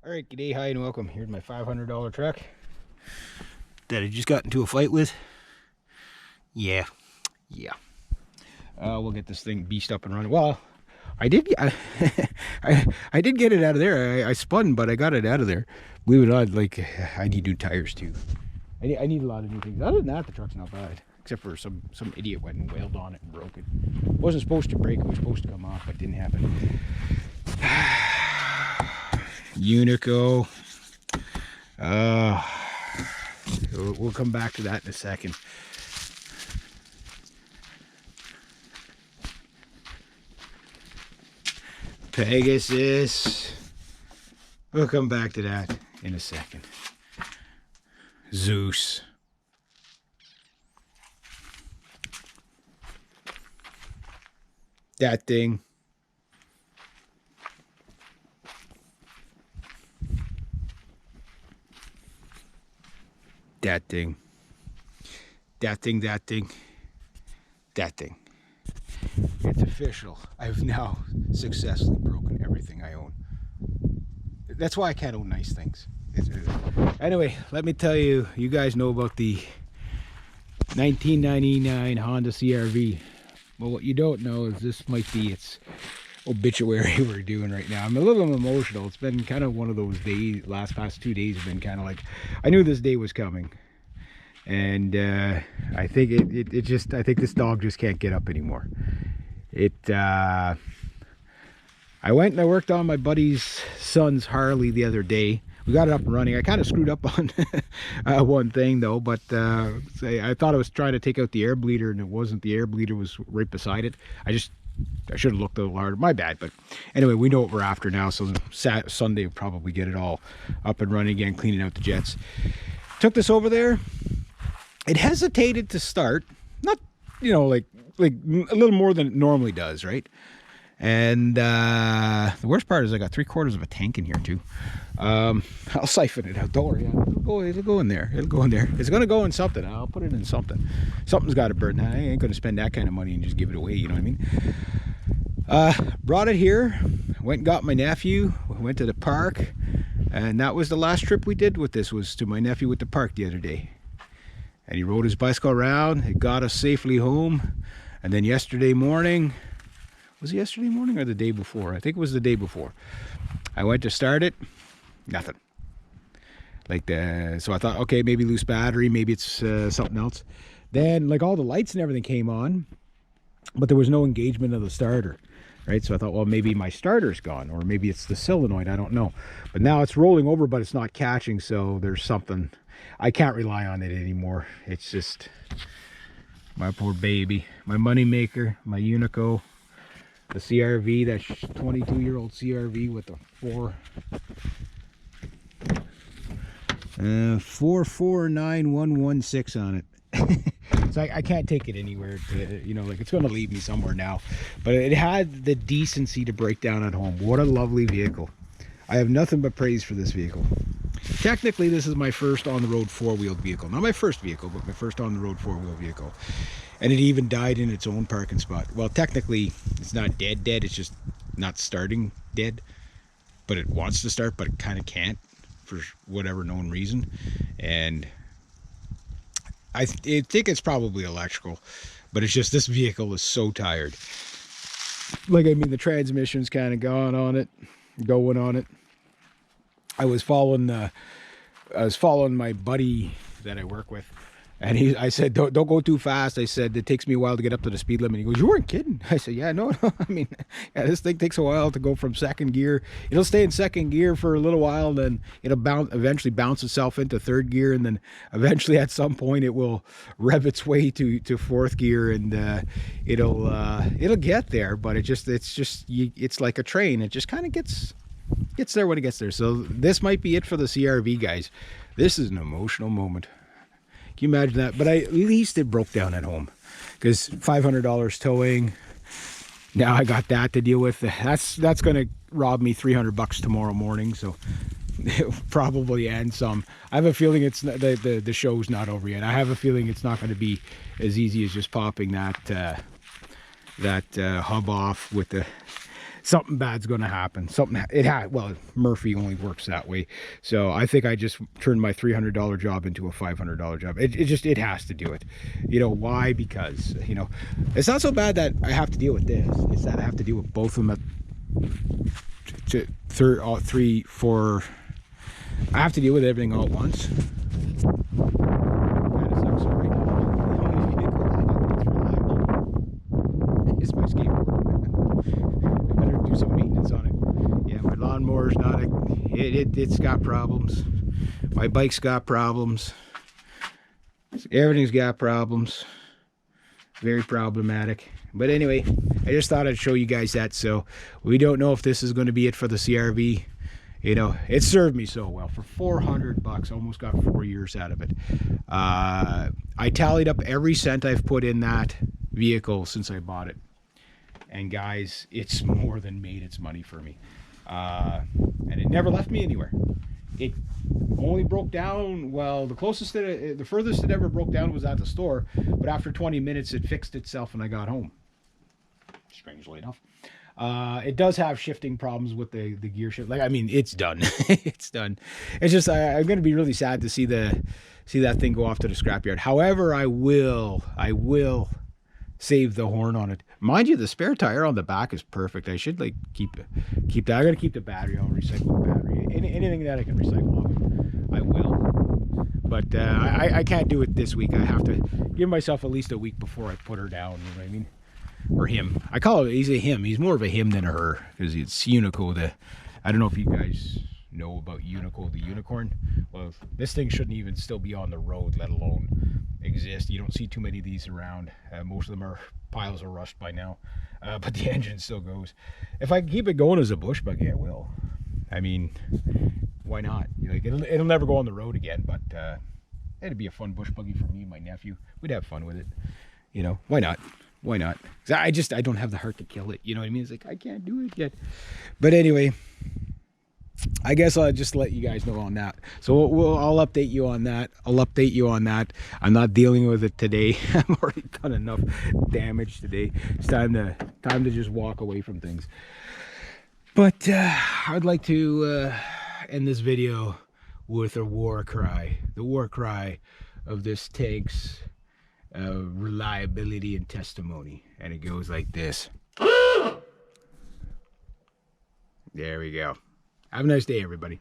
Alright, g'day, hi, and welcome. Here's my $500 truck that I just got into a fight with. Yeah. We'll get this thing beast up and running. Well, I did I did get it out of there. I spun, but I got it out of there. Believe it or not, like, I need new tires too. I need a lot of new things. Other than that, the truck's not bad. Except for some idiot went and wailed on it and broke it. It wasn't supposed to break, it was supposed to come off, but it didn't happen. Unico. We'll come back to that in a second. Pegasus. We'll come back to that in a second. Zeus. That thing. That thing. That thing, that thing. That thing. It's official. I've now successfully broken everything I own. That's why I can't own nice things. Anyway, let me tell you, you guys know about the 1999 Honda CR-V. Well, what you don't know is this might be its obituary we're doing right now. I'm a little emotional. It's been kind of one of those days. Past 2 days have been kind of like, I knew this day was coming, and I think I think this dog just can't get up anymore. I went and I worked on my buddy's son's Harley the other day. We got it up and running. I kind of screwed up on one thing though, but I thought I was trying to take out the air bleeder, and it wasn't. The air bleeder was right beside it. I should have looked a little harder. My bad. But anyway, we know what we're after now. So Sunday we'll probably get it all up and running again, cleaning out the jets. Took this over there. It hesitated to start. Not, like a little more than it normally does, right? And the worst part is I got 3/4 of a tank in here too. I'll siphon it out. Don't worry. It'll go in there. It'll go in there. It's gonna go in something. I'll put it in something. Something's got to burn. I ain't gonna spend that kind of money and just give it away. You know what I mean? Brought it here. Went and got my nephew. Went to the park, and that was the last trip we did with this. Was to my nephew at the park the other day, and he rode his bicycle around. It got us safely home, and then yesterday morning. Was it yesterday morning or the day before? I think it was the day before. I went to start it. Nothing. So I thought, okay, maybe loose battery, maybe it's something else. Then all the lights and everything came on, but there was no engagement of the starter, right? So I thought, well, maybe my starter's gone, or maybe it's the solenoid. I don't know. But now it's rolling over, but it's not catching. So there's something. I can't rely on it anymore. It's just my poor baby, my money maker, my Unico. The CR-V, that 22-year-old CR-V with the 449116 on it. So I can't take it anywhere to, it's going to leave me somewhere now. But it had the decency to break down at home. What a lovely vehicle. I have nothing but praise for this vehicle. Technically, this is my first on-the-road four-wheeled vehicle. Not my first vehicle, but my first on-the-road four-wheel vehicle. And it even died in its own parking spot. Well, technically, it's not dead. It's just not starting dead. But it wants to start, but it kind of can't for whatever known reason. And I think it's probably electrical. But it's just this vehicle is so tired. The transmission's kind of going on it. I was following my buddy that I work with, and I said, don't go too fast. I said, it takes me a while to get up to the speed limit. He goes, you weren't kidding. I said, yeah, no. This thing takes a while to go from second gear. It'll stay in second gear for a little while, then it'll eventually bounce itself into third gear, and then eventually at some point it will rev its way to fourth gear, and it'll get there. But it's like a train. It just kind of gets there when it gets there. So this might be it for the CR-V, guys. This is an emotional moment. Can you imagine that? But at least it broke down at home, because $500 towing. Now I got that to deal with. That's going to rob me $300 tomorrow morning. So probably, and some. I have a feeling it's the show's not over yet. I have a feeling it's not going to be as easy as just popping that hub off with the something bad's going to happen. Well, Murphy only works that way. So I think I just turned my $300 job into a $500 job. It has to do it. You know why? Because, you know, it's not so bad that I have to deal with this. It's that I have to deal with both of them at three, four. I have to deal with everything all at once. Kind of sucks right now. The only vehicle I have that's reliable is my skateboard. I better do some maintenance on it. Yeah, my lawnmower's not it's got problems. My bike's got problems. Everything's got problems. Very problematic. But anyway, I just thought I'd show you guys that. So we don't know if this is going to be it for the CRV. You know, it served me so well for $400. Almost got 4 years out of it. I tallied up every cent I've put in that vehicle since I bought it, and guys, it's more than made its money for me. And it never left me anywhere. It only broke down, well, the furthest it ever broke down was at the store, but after 20 minutes it fixed itself and I got home, strangely enough. It does have shifting problems with the gear shift. Like, I mean, it's done. It's done. It's just I'm going to be really sad to see that thing go off to the scrapyard. However, I will save the horn on it. Mind you, the spare tire on the back is perfect. I should like keep that. I got to keep the battery. I'll recycle the battery. Anything that I can recycle off it, I will. But I can't do it this week. I have to give myself at least a week before I put her down. You know what I mean? Or him. I call it, he's a him. He's more of a him than a her, because it's Unico. I don't know if you guys know about Unico the unicorn. Well, this thing shouldn't even still be on the road, let alone exist. You don't see too many of these around. Most of them are piles of rust by now, but the engine still goes. If I can keep it going as a bush buggy, I will. I mean, why not? Like, it'll never go on the road again, but it'd be a fun bush buggy for me and my nephew. We'd have fun with it. You know, why not? Why not? I don't have the heart to kill it. You know what I mean? It's like, I can't do it yet. But anyway, I guess I'll just let you guys know on that. So I'll update you on that. I'm not dealing with it today. I've already done enough damage today. It's time to just walk away from things. But I'd like to end this video with a war cry. The war cry of this tank's reliability and testimony, and it goes like this. There we go. Have a nice day, everybody.